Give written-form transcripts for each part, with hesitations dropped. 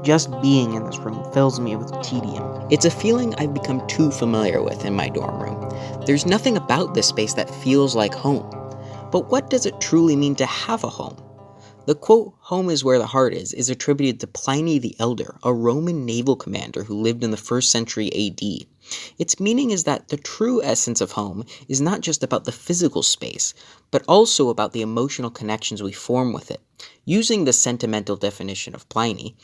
Just being in this room fills me with tedium. It's a feeling I've become too familiar with in my dorm room. There's nothing about this space that feels like home. But what does it truly mean to have a home? The quote, "home is where the heart is attributed to Pliny the Elder, a Roman naval commander who lived in the 1st century AD. Its meaning is that the true essence of home is not just about the physical space, but also about the emotional connections we form with it. Using the sentimental definition of Pliny,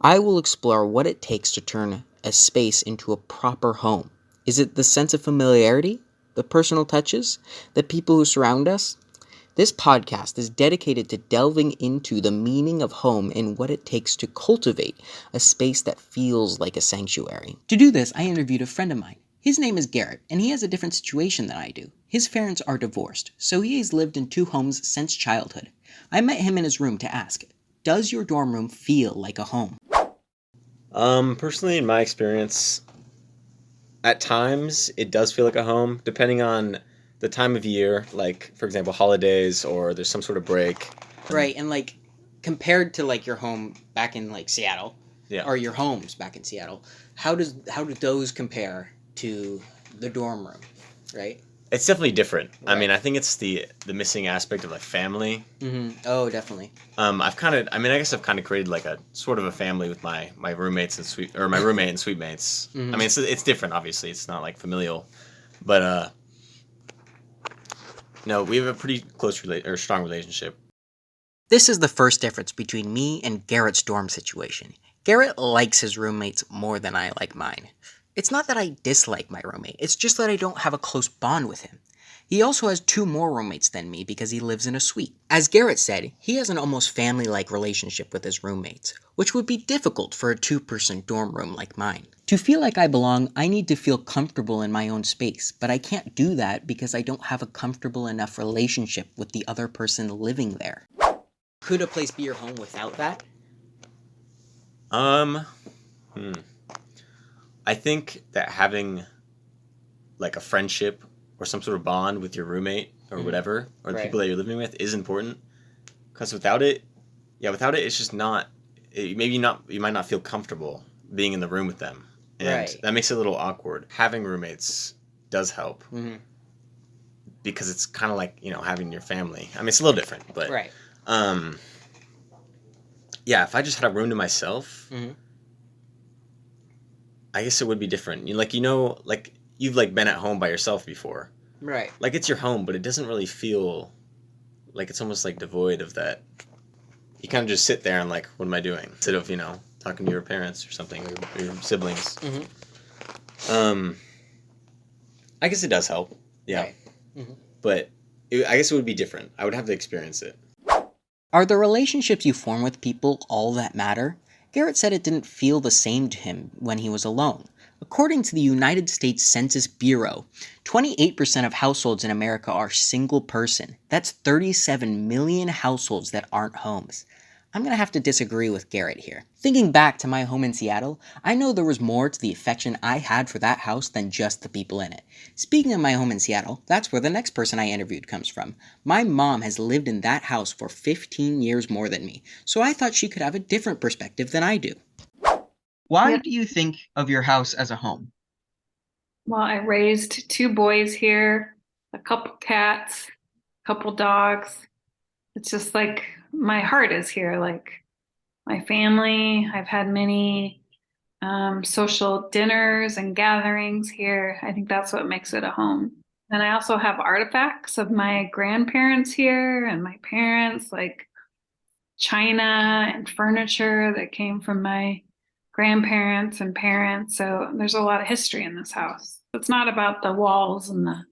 I will explore what it takes to turn a space into a proper home. Is it the sense of familiarity? The personal touches? The people who surround us? This podcast is dedicated to delving into the meaning of home and what it takes to cultivate a space that feels like a sanctuary. To do this, I interviewed a friend of mine. His name is Garrett, and he has a different situation than I do. His parents are divorced, so he has lived in 2 homes since childhood. I met him in his room to ask, does your dorm room feel like a home? Personally, in my experience, at times it does feel like a home, depending on the time of year, like, for example, holidays or there's some sort of break. Right, and like, compared to like your home back in like Seattle, Yeah. or your homes back in Seattle, how do those compare to the dorm room, right? It's definitely different. Right. I mean, I think it's the missing aspect of like family. Mm-hmm. Oh, definitely. I guess I've kind of created like a sort of a family with my roommates and my roommate and suite mates. Mm-hmm. I mean, it's different, obviously. It's not like familial, but no, we have a pretty strong relationship. This is the first difference between me and Garrett's dorm situation. Garrett likes his roommates more than I like mine. It's not that I dislike my roommate, it's just that I don't have a close bond with him. He also has 2 more roommates than me because he lives in a suite. As Garrett said, he has an almost family-like relationship with his roommates, which would be difficult for a 2-person dorm room like mine. To feel like I belong, I need to feel comfortable in my own space, but I can't do that because I don't have a comfortable enough relationship with the other person living there. Could a place be your home without that? I think that having like a friendship or some sort of bond with your roommate or whatever, or the people that you're living with is important. Because without it, it's just not. You might not feel comfortable being in the room with them, and that makes it a little awkward. Having roommates does help because it's kind of like having your family. I mean, it's a little different, but yeah. If I just had a room to myself. I guess it would be different. You've like been at home by yourself before. Right. Like it's your home, but it doesn't really feel like it's almost like devoid of that. You kind of just sit there and like, what am I doing? Instead of, talking to your parents or something, or your siblings. I guess it does help. Yeah. Right. But I guess it would be different. I would have to experience it. Are the relationships you form with people all that matter? Garrett said it didn't feel the same to him when he was alone. According to the United States Census Bureau, 28% of households in America are single person. That's 37 million households that aren't homes. I'm going to have to disagree with Garrett here. Thinking back to my home in Seattle, I know there was more to the affection I had for that house than just the people in it. Speaking of my home in Seattle, that's where the next person I interviewed comes from. My mom has lived in that house for 15 years more than me, so I thought she could have a different perspective than I do. Why do you think of your house as a home? Well, I raised 2 boys here, a couple cats, a couple dogs. It's just like my heart is here, like my family. I've had many social dinners and gatherings here. I think that's what makes it a home. And I also have artifacts of my grandparents here and my parents, like china and furniture that came from my grandparents and parents. So there's a lot of history in this house. It's not about the walls and the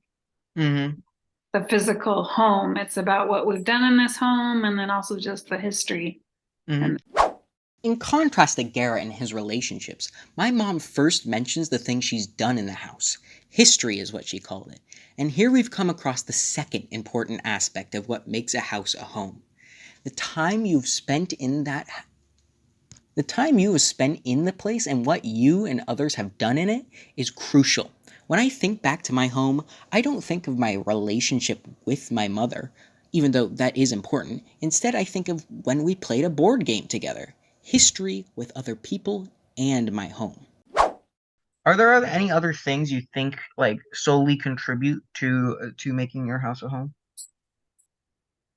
physical home. It's about what we've done in this home and then also just the history. In contrast to Garrett and his relationships, my mom first mentions the things she's done in the house. History is what she called it. And here we've come across the second important aspect of what makes a house a home. The time you have spent in the place and what you and others have done in it is crucial. When I think back to my home, I don't think of my relationship with my mother, even though that is important. Instead, I think of when we played a board game together. history with other people, and my home. Are there any other things you think like solely contribute to making your house a home?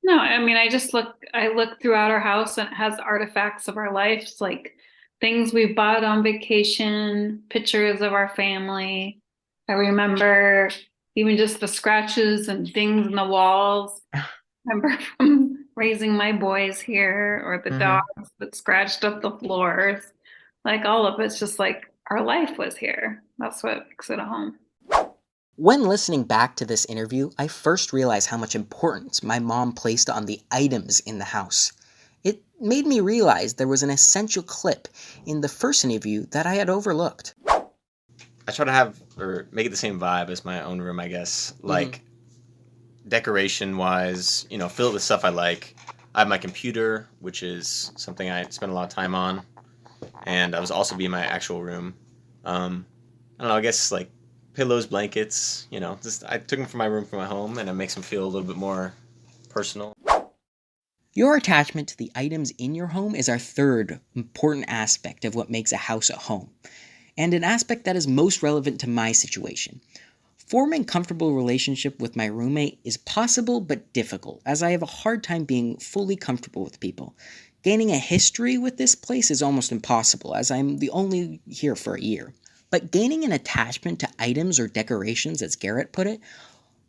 No, I mean, I look throughout our house and it has artifacts of our lives, like things we bought on vacation, pictures of our family. I remember even just the scratches and things in the walls. I remember from raising my boys here or the Hmm. dogs that scratched up the floors. Like all of it's just like our life was here. That's what makes it a home. When listening back to this interview, I first realized how much importance my mom placed on the items in the house. It made me realize there was an essential clip in the first interview that I had overlooked. I try to have or make it the same vibe as my own room, I guess. Like decoration wise, fill it with stuff I like. I have my computer, which is something I spend a lot of time on, and I was also be in my actual room. I don't know. I guess like pillows, blankets. Just I took them from my room, from my home, and it makes them feel a little bit more personal. Your attachment to the items in your home is our third important aspect of what makes a house a home, and an aspect that is most relevant to my situation. Forming a comfortable relationship with my roommate is possible but difficult, as I have a hard time being fully comfortable with people. Gaining a history with this place is almost impossible, as I'm the only here for a year. But gaining an attachment to items or decorations, as Garrett put it,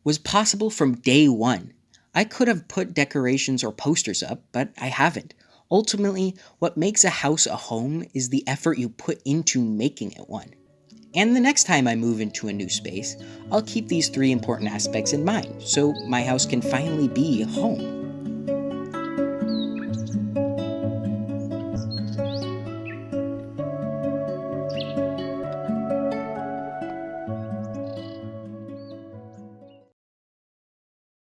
was possible from day one. I could have put decorations or posters up, but I haven't. Ultimately, what makes a house a home is the effort you put into making it one. And the next time I move into a new space, I'll keep these three important aspects in mind, so my house can finally be home.